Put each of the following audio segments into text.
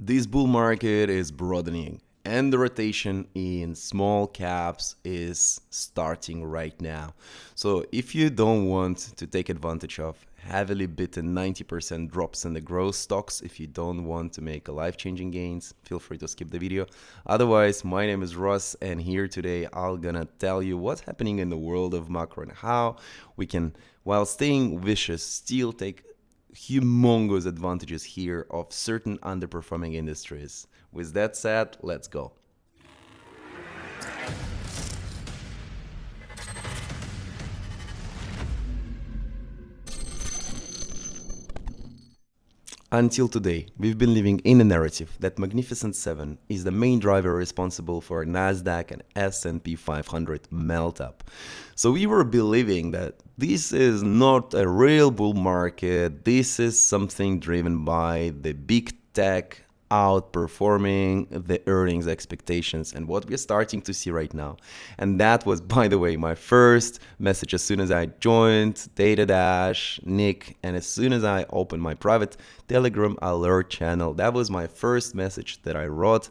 This bull market is broadening and the rotation in small caps is starting right now. So if you don't want to take advantage of heavily beaten 90% drops in the growth stocks, if you don't want to make a life-changing gains, feel free to skip the video. Otherwise, my name is Russ and here today I'm gonna tell you what's happening in the world of macro and how we can, while staying vicious, still take humongous advantages here of certain underperforming industries. With that said, let's go. Until today, we've been living in a narrative that Magnificent 7 is the main driver responsible for Nasdaq and S&P 500 melt up. So we were believing that this is not a real bull market, this is something driven by the big tech outperforming the earnings expectations and what we're starting to see right now. And that was, by the way, my first message as soon as I joined Data Dash, Nick, and as soon as I opened my private Telegram alert channel. That was my first message that I wrote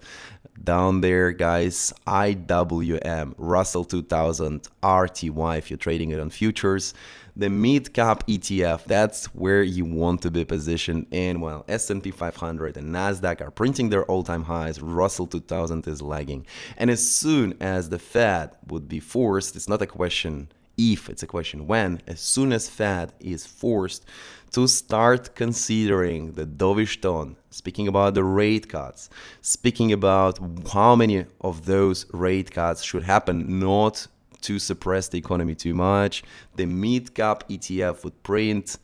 down there, guys. IWM, Russell 2000, RTY, if you're trading it on futures. The mid-cap ETF, that's where you want to be positioned in. While S&P 500 and Nasdaq are printing their all-time highs, Russell 2000 is lagging. And as soon as the Fed would be forced, it's not a question if, it's a question when, as soon as Fed is forced to start considering the dovish tone, speaking about the rate cuts, speaking about how many of those rate cuts should happen, not to suppress the economy too much, the mid-cap ETF would print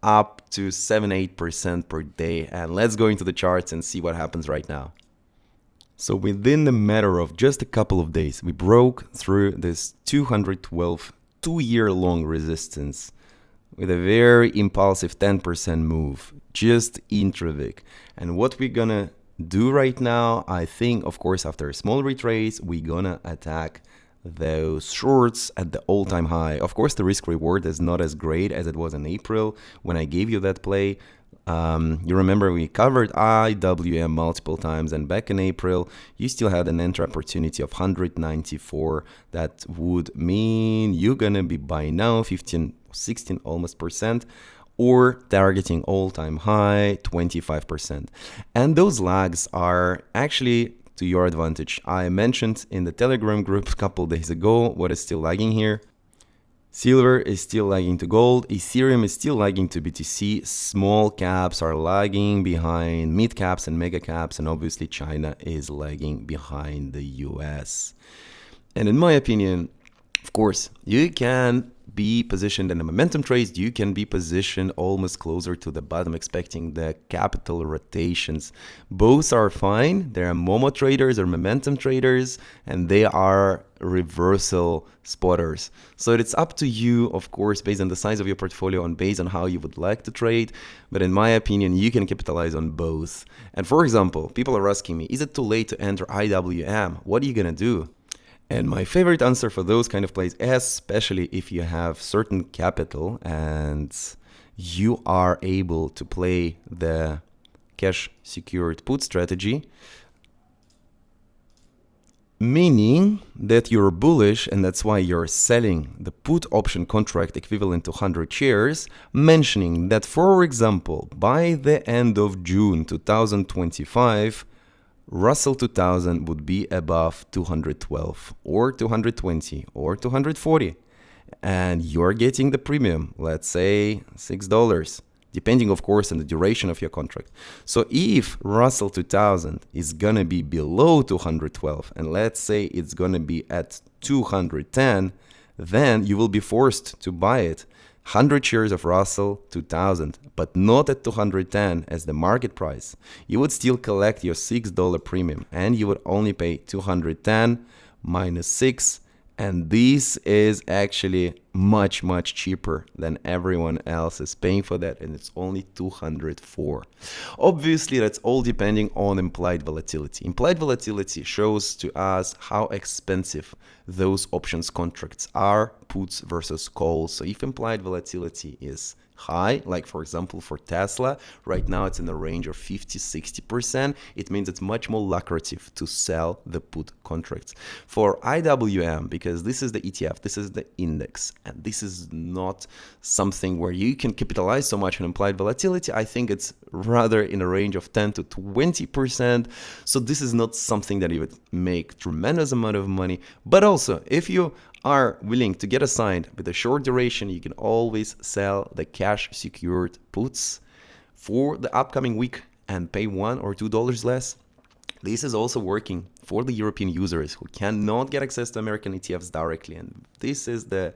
up to 7-8% per day. And let's go into the charts and see what happens right now. So within the matter of just a couple of days, we broke through this 212 two-year-long resistance with a very impulsive 10% move, just intravic. And what we're gonna do right now, I think, of course, after a small retrace, we're gonna attack those shorts at the all-time high. Of course, the risk reward is not as great as it was in April when I gave you that play. You remember we covered IWM multiple times, and back in April you still had an entry opportunity of 194. That would mean you're gonna be by now 15, 16 almost percent, or targeting all-time high 25%. And those lags are actually to your advantage. I mentioned in the Telegram group a couple days ago what is still lagging here. Silver is still lagging to gold, Ethereum is still lagging to BTC, small caps are lagging behind mid caps and mega caps, and obviously China is lagging behind the US. And in my opinion, of course, you can be positioned in a momentum trade, you can be positioned almost closer to the bottom, expecting the capital rotations. Both are fine. There are Momo traders or momentum traders, and they are reversal spotters. So it's up to you, of course, based on the size of your portfolio and based on how you would like to trade. But in my opinion, you can capitalize on both. And for example, people are asking me, is it too late to enter IWM? What are you gonna do? And my favorite answer for those kind of plays, especially if you have certain capital and you are able to play the cash secured put strategy, meaning that you're bullish and that's why you're selling the put option contract equivalent to 100 shares, mentioning that, for example, by the end of June 2025, Russell 2000 would be above 212 or 220 or 240, and you're getting the premium, let's say $6, depending of course on the duration of your contract. So if Russell 2000 is gonna be below 212 and let's say it's gonna be at 210, then you will be forced to buy it 100 shares of Russell 2000, but not at 210 as the market price. You would still collect your $6 premium and you would only pay 210 minus 6, and this is actually much cheaper than everyone else is paying for that, and it's only 204. Obviously, that's all depending on implied volatility. Implied volatility shows to us how expensive those options contracts are, puts versus calls. So if implied volatility is high, like for example for Tesla, right now it's in the range of 50-60%. It means it's much more lucrative to sell the put contracts. For IWM, because this is the ETF, this is the index, and this is not something where you can capitalize so much on implied volatility. I think it's rather in a range of 10-20%. So this is not something that you would make tremendous amount of money. But also, if you are willing to get assigned with a short duration, you can always sell the cash secured puts for the upcoming week and pay $1 or $2 less. This is also working for the European users who cannot get access to American ETFs directly. And this is the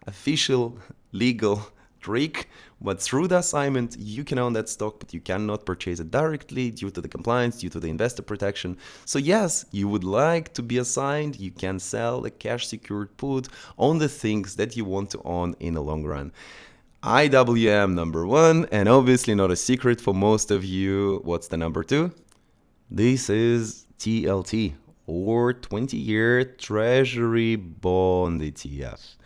official legal trick. But through the assignment, you can own that stock, but you cannot purchase it directly due to the compliance, due to the investor protection. So yes, you would like to be assigned, you can sell a cash secured put on the things that you want to own in the long run. IWM number 1, and obviously not a secret for most of you. What's the number 2? This is TLT, or 20-year Treasury Bond ETF.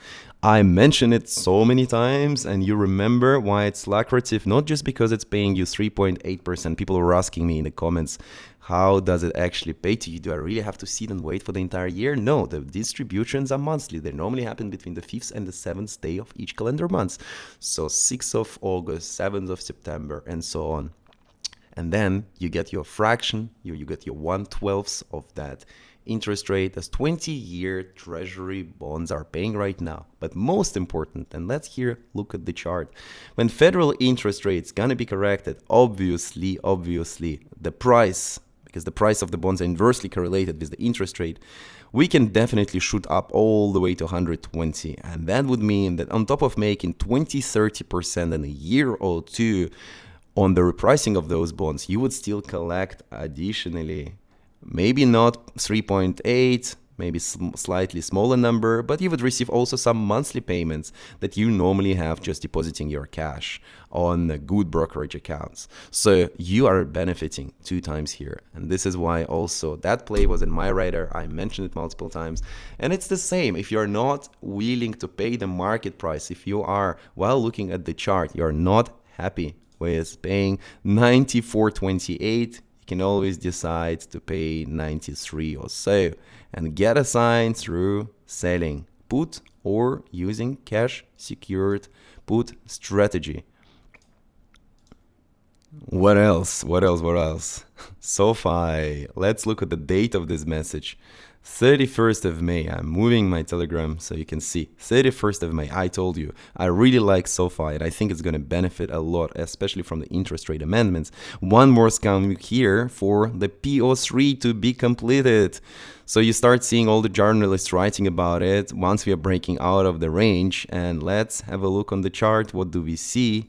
I mentioned it so many times, and you remember why it's lucrative, not just because it's paying you 3.8%. People were asking me in the comments, how does it actually pay to you? Do I really have to sit and wait for the entire year? No, the distributions are monthly. They normally happen between the 5th and the 7th day of each calendar month. So 6th of August, 7th of September, and so on. And then you get your fraction, you get your 1/12 of that interest rate as 20-year Treasury bonds are paying right now. But most important, and let's here look at the chart. When federal interest rates gonna be corrected, obviously, the price, because the price of the bonds are inversely correlated with the interest rate, we can definitely shoot up all the way to 120. And that would mean that on top of making 20-30% in a year or two on the repricing of those bonds, you would still collect additionally, maybe not 3.8, maybe slightly smaller number, but you would receive also some monthly payments that you normally have just depositing your cash on good brokerage accounts. So you are benefiting 2 times here. And this is why also that play was in my radar. I mentioned it multiple times. And it's the same. If you're not willing to pay the market price, if you are, while looking at the chart, you're not happy with paying 94.28, you can always decide to pay 93 or so and get assigned through selling put or using cash secured put strategy. What else? SoFi. Let's look at the date of this message. 31st of May. I'm moving my Telegram so you can see. 31st of May. I told you, I really like SoFi and I think it's going to benefit a lot, especially from the interest rate amendments. One more scam here for the PO3 to be completed. So you start seeing all the journalists writing about it once we are breaking out of the range. And let's have a look on the chart. What do we see?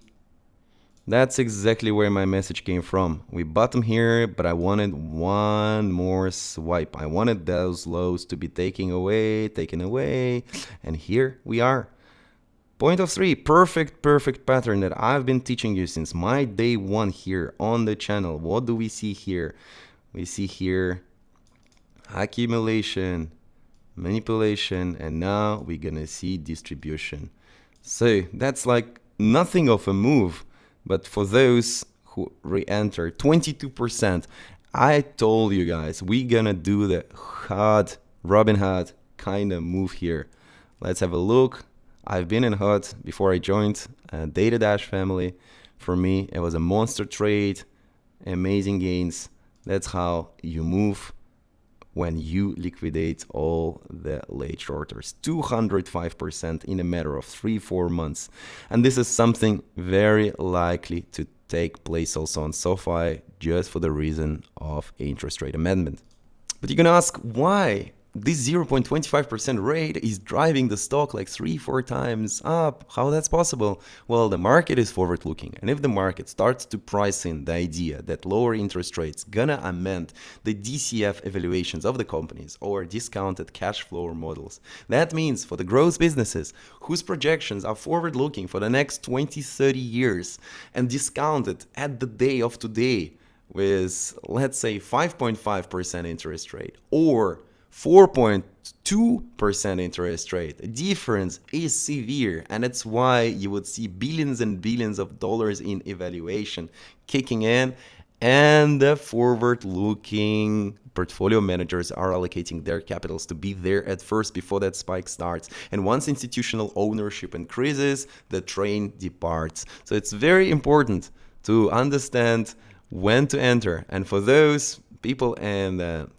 That's exactly where my message came from. We bottom here, but I wanted one more swipe. I wanted those lows to be taken away. And here we are. Point of 3, perfect pattern that I've been teaching you since my day 1 here on the channel. What do we see here? We see here accumulation, manipulation, and now we're gonna see distribution. So that's like nothing of a move. But for those who re-enter, 22%, I told you guys, we're gonna do the hard Robin Hood kind of move here. Let's have a look. I've been in HUD before I joined Data Dash family. For me, it was a monster trade, amazing gains. That's how you move when you liquidate all the late shorters. 205% in a matter of 3-4 months. And this is something very likely to take place also on SoFi, just for the reason of interest rate amendment. But you're gonna ask, why? This 0.25% rate is driving the stock like 3-4 times up. How that's possible? Well, the market is forward looking. And if the market starts to price in the idea that lower interest rates gonna amend the DCF evaluations of the companies or discounted cash flow models, that means for the growth businesses whose projections are forward looking for the next 20-30 years and discounted at the day of today with, let's say, 5.5% interest rate or 4.2% interest rate. The difference is severe, and that's why you would see billions and billions of dollars in evaluation kicking in, and the forward-looking portfolio managers are allocating their capitals to be there at first before that spike starts. And once institutional ownership increases, the train departs. So it's very important to understand when to enter. And for those people in the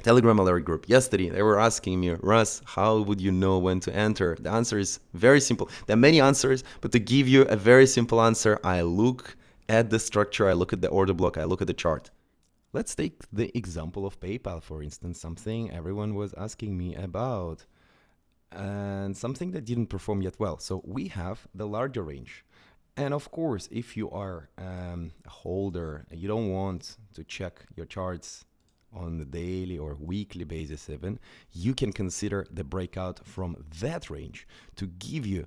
Telegram alert group yesterday, they were asking me, Russ, how would you know when to enter? The answer is very simple. There are many answers, but to give you a very simple answer, I look at the structure, I look at the order block, I look at the chart. Let's take the example of PayPal, for instance, something everyone was asking me about, and something that didn't perform yet well. So we have the larger range. And of course, if you are a holder, you don't want to check your charts on the daily or weekly basis even, you can consider the breakout from that range to give you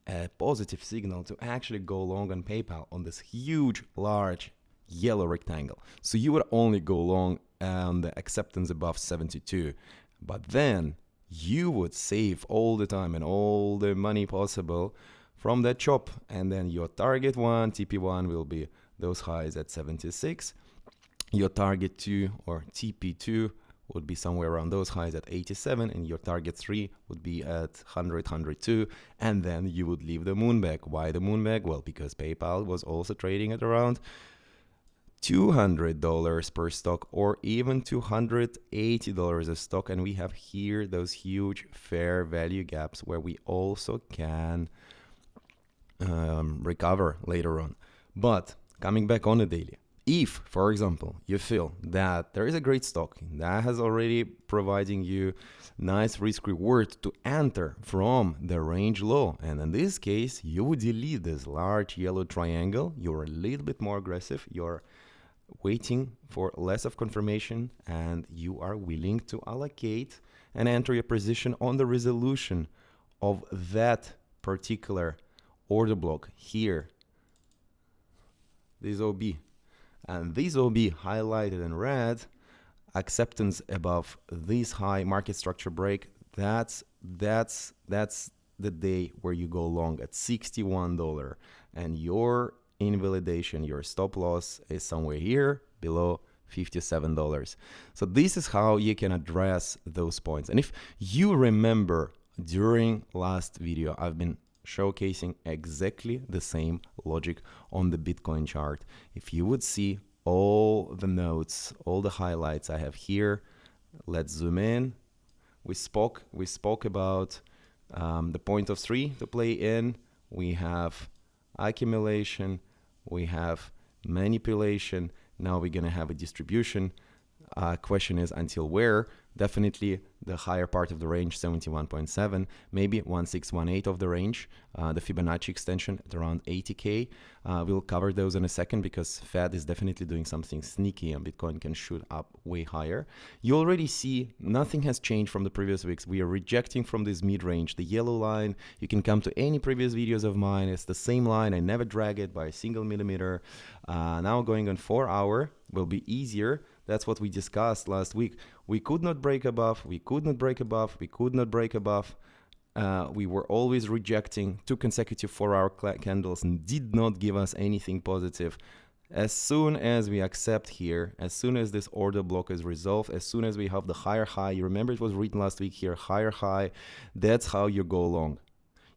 a positive signal to actually go long on PayPal on this huge, large yellow rectangle. So you would only go long on the acceptance above 72, but then you would save all the time and all the money possible from that chop, and then your target one, TP1, will be those highs at 76. Your target 2 or TP2 would be somewhere around those highs at 87, and your target 3 would be at 100, 102, and then you would leave the moon back. Why the moon back? Well, because PayPal was also trading at around $200 per stock or even $280 a stock, and we have here those huge fair value gaps where we also can recover later on. But coming back on the daily, if, for example, you feel that there is a great stock that has already providing you nice risk reward to enter from the range low, and in this case, you would delete this large yellow triangle, you're a little bit more aggressive, you're waiting for less of confirmation, and you are willing to allocate and enter your position on the resolution of that particular order block here, this OB. And this OB highlighted in red, acceptance above this high market structure break, that's the day where you go long at $61, and your invalidation, your stop loss is somewhere here below $57. So this is how you can address those points. And if you remember, during last video, I've been showcasing exactly the same logic on the Bitcoin chart. If you would see all the notes, all the highlights I have here, let's zoom in. We spoke about the point of 3 to play in. We have accumulation, we have manipulation. Now we're gonna have a distribution. Question is until where? Definitely the higher part of the range, 71.7, maybe 1618 of the range, the Fibonacci extension at around 80K. We'll cover those in a second because Fed is definitely doing something sneaky and Bitcoin can shoot up way higher. You already see nothing has changed from the previous weeks. We are rejecting from this mid-range. The yellow line, you can come to any previous videos of mine. It's the same line. I never drag it by a single millimeter. Now going on 4 hour will be easier. That's what we discussed last week. We could not break above, we could not break above, we could not break above. We were always rejecting 2 consecutive 4-hour candles and did not give us anything positive. As soon as we accept here, as soon as this order block is resolved, as soon as we have the higher high, you remember it was written last week here, higher high, that's how you go long.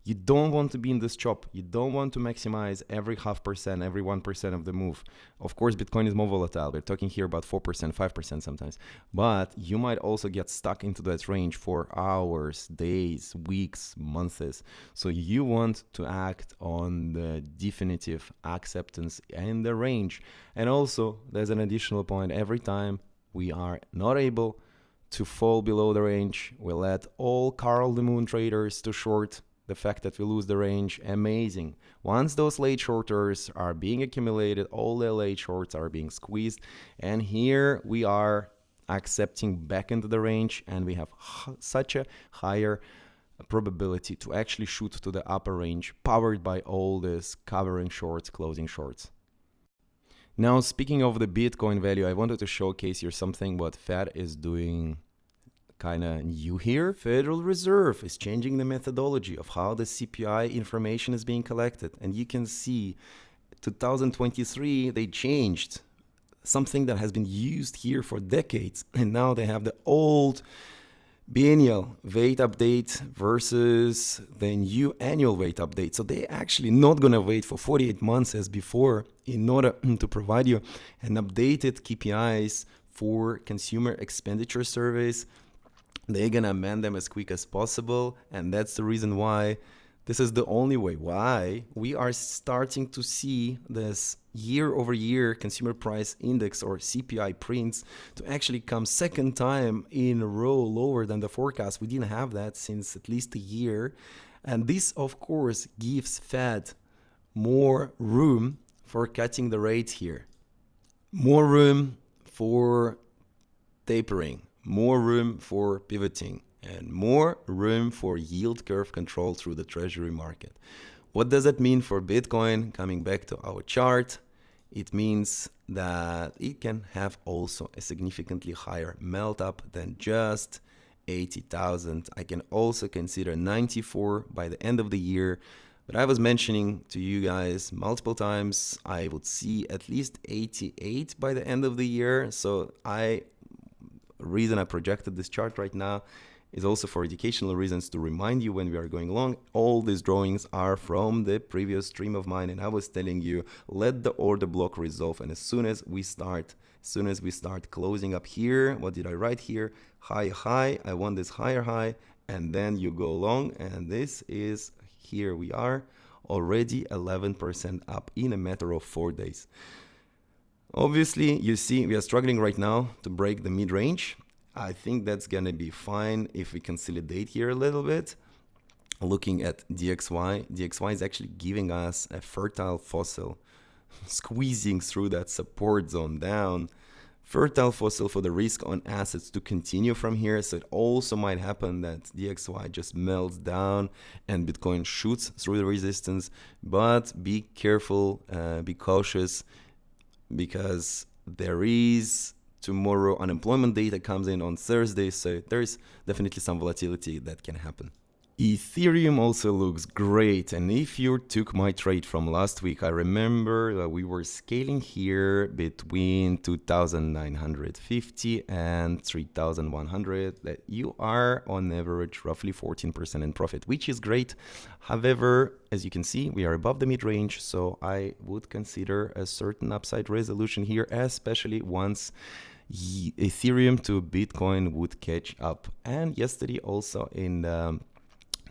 You don't want to be in this chop. You don't want to maximize every 0.5%, every 1% of the move. Of course, Bitcoin is more volatile. We're talking here about 4%, 5% sometimes. But you might also get stuck into that range for hours, days, weeks, months. So you want to act on the definitive acceptance in the range. And also, there's an additional point. Every time we are not able to fall below the range, we let all Carl the Moon traders to short the fact that we lose the range. Amazing. Once those late shorters are being accumulated, all the late shorts are being squeezed, and here we are accepting back into the range, and we have such a higher probability to actually shoot to the upper range, powered by all this covering shorts, closing shorts. Now, speaking of the Bitcoin value, I wanted to showcase here something what Fed is doing kind of new here. Federal Reserve is changing the methodology of how the CPI information is being collected. And you can see 2023, they changed something that has been used here for decades. And now they have the old biennial weight update versus the new annual weight update. So they're actually not going to wait for 48 months as before in order to provide you an updated KPIs for consumer expenditure surveys. They're going to amend them as quick as possible. And that's the reason why this is the only way why we are starting to see this year-over-year consumer price index or CPI prints to actually come second time in a row lower than the forecast. We didn't have that since at least a year. And this, of course, gives Fed more room for cutting the rate here. More room for tapering, more room for pivoting, and more room for yield curve control through the treasury market. What does that mean for Bitcoin? Coming back to our chart, it means that it can have also a significantly higher melt up than just 80,000. I can also consider 94 by the end of the year. But I was mentioning to you guys multiple times, I would see at least 88 by the end of the year. So reason I projected this chart right now is also for educational reasons, to remind you when we are going along. All these drawings are from the previous stream of mine, and I was telling you, let the order block resolve. And as soon as we start closing up here, what did I write here? High, I want this higher high, and then you go along, and this is, here we are, already 11% up in a matter of 4 days. Obviously, you see, we are struggling right now to break the mid-range. I think that's going to be fine if we consolidate here a little bit. Looking at DXY is actually giving us a fertile fossil, squeezing through that support zone down. Fertile fossil for the risk on assets to continue from here. So it also might happen that DXY just melts down and Bitcoin shoots through the resistance. But be careful, be cautious, because there is tomorrow unemployment data comes in on Thursday, so there's definitely some volatility that can happen. Ethereum also looks great, and if you took my trade from last week, I remember that we were scaling here between 2,950 and 3,100, that you are on average roughly 14% in profit, which is great. However, as you can see, we are above the mid-range, so I would consider a certain upside resolution here, especially once Ethereum to Bitcoin would catch up. And yesterday also in the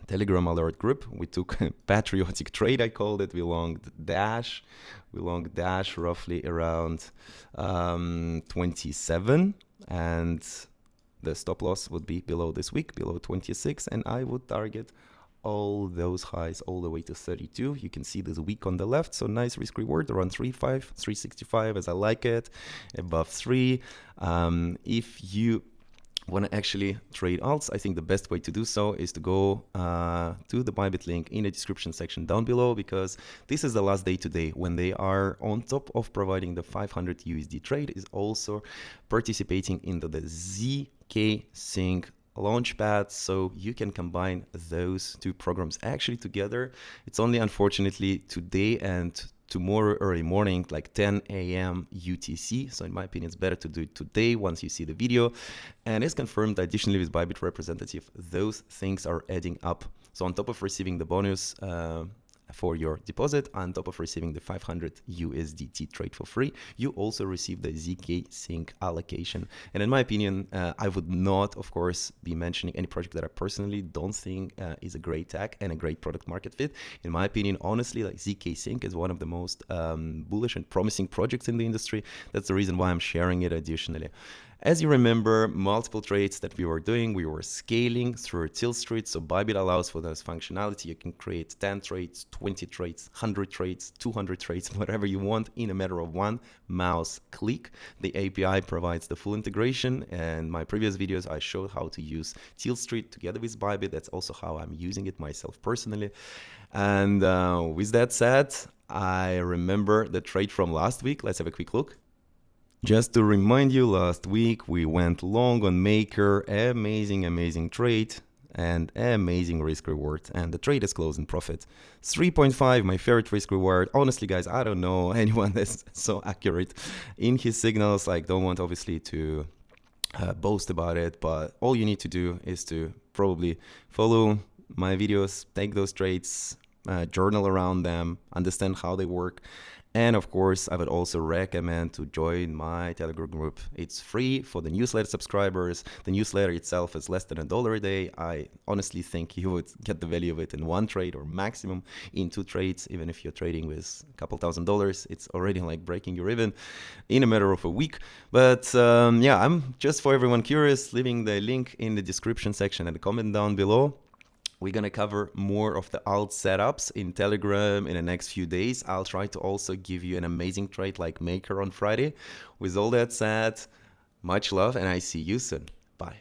Telegram alert group, we took a patriotic trade, I called it. We longed Dash roughly around 27, and the stop loss would be below this week, below 26, and I would target all those highs all the way to 32. You can see this week on the left, so nice risk reward around 365 as I like it, above 3. If you want to actually trade alts, I think the best way to do so is to go to the Bybit link in the description section down below, because this is the last day today when they are, on top of providing the 500 USD trade, is also participating into the ZK Sync Launchpad, so you can combine those two programs actually together. It's only unfortunately today and tomorrow early morning, like 10 a.m. UTC. So in my opinion, it's better to do it today once you see the video. And it's confirmed additionally with Bybit representative, those things are adding up. So on top of receiving the bonus for your deposit, on top of receiving the 500 USDT trade for free, you also receive the ZK Sync allocation. And in my opinion, I would not, of course, be mentioning any project that I personally don't think is a great tech and a great product market fit. In my opinion, honestly, like ZK Sync is one of the most bullish and promising projects in the industry. That's the reason why I'm sharing it additionally. As you remember, multiple trades that we were doing, we were scaling through a till street. So Bybit allows for this functionality. You can create 10 trades, 20 trades, 100 trades, 200 trades, whatever you want in a matter of one mouse click. The API provides the full integration. And my previous videos, I showed how to use till street together with Bybit. That's also how I'm using it myself personally. And with that said, I remember the trade from last week. Let's have a quick look. Just to remind you, last week we went long on Maker, amazing trade and amazing risk reward, and the trade is closed in profit. 3.5, my favorite risk reward. Honestly, guys, I don't know anyone that's so accurate in his signals. Like, don't want obviously to boast about it, but all you need to do is to probably follow my videos, take those trades, journal around them, understand how they work. And of course, I would also recommend to join my Telegram group. It's free for the newsletter subscribers. The newsletter itself is less than $1 a day. I honestly think you would get the value of it in one trade or maximum in 2 trades. Even if you're trading with a couple $1,000s, it's already like breaking your even in a matter of a week. But yeah, I'm just for everyone curious, leaving the link in the description section and the comment down below. We're going to cover more of the alt setups in Telegram in the next few days. I'll try to also give you an amazing trade like Maker on Friday. With all that said, much love and I see you soon. Bye.